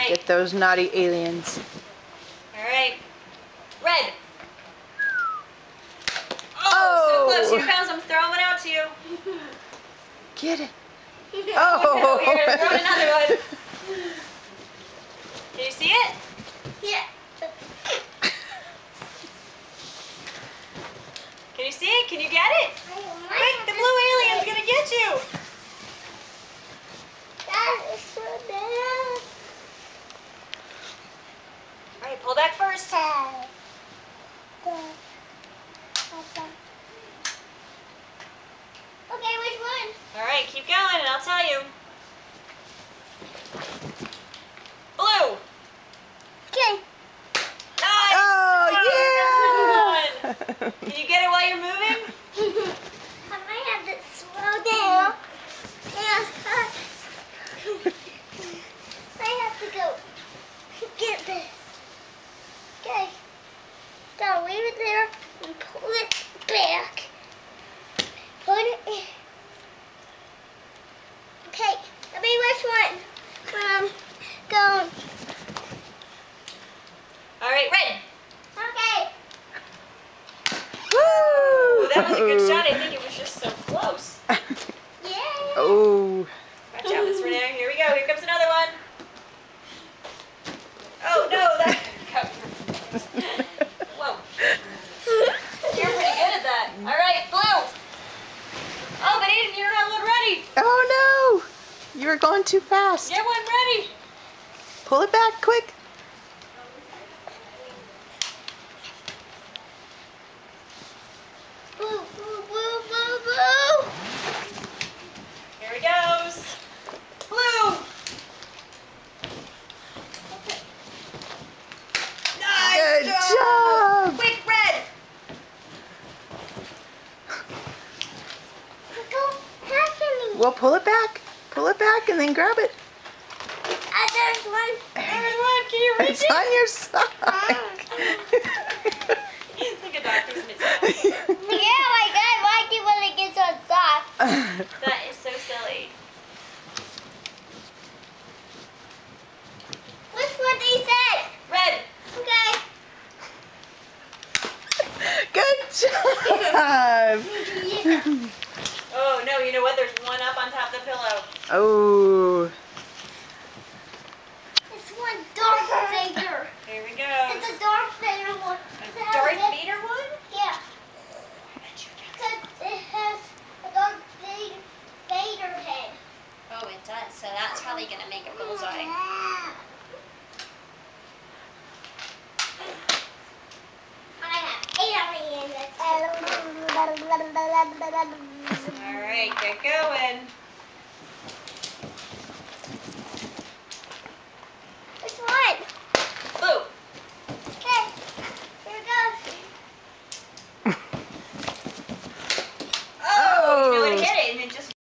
Get those naughty aliens. Alright. Red. Oh! So close. Here comes. I'm throwing one out to you. Get it. Oh! Here, throw another one. Can you see it? Yeah. Can you see it? Can you get it? Quick, the blue alien's gonna get you. That is so bad. Alright, pull back first. Okay, which one? Alright, keep going and I'll tell you. Blue. Okay. Nice. Oh, yeah! Can you get it while you're moving? I might have to slow down. Yeah. I have to go get this. Okay. Gotta leave it there and pull it back. Put it in. Okay. I mean, which one? Go. Alright, red. Okay. Ooh, that was a good shot. I think it was just so close. Yeah. Oh. Watch out, Miss Renee. Here we go. Here comes another one. Oh, no. That... Whoa. You're pretty good at that. Alright, blue. Oh, but Aiden, you don't have one ready. Oh no! You were going too fast. Get one ready. Pull it back quick. Boo, boo, boo, boo, boo. Here he goes. Blue. Nice Good job. Quick, red. Go happening. Well, pull it back. Pull it back and then grab it. There's one. There's one. Can you reach It's it? on your side. Look at that. He's missing. Yeah, my God, why do you want to get so soft? That is so silly. Which one they said? Red. Okay. Good job. Oh, no. You know what? There's one up on top of the pillow. Oh. It's one Darth Vader. Here we It's go. a Darth Vader one. A Darth Vader one? Yeah. Because it has a Darth Vader head. Oh, it does. So that's probably going to make a bullseye. I have 8 aliens. All right, get going.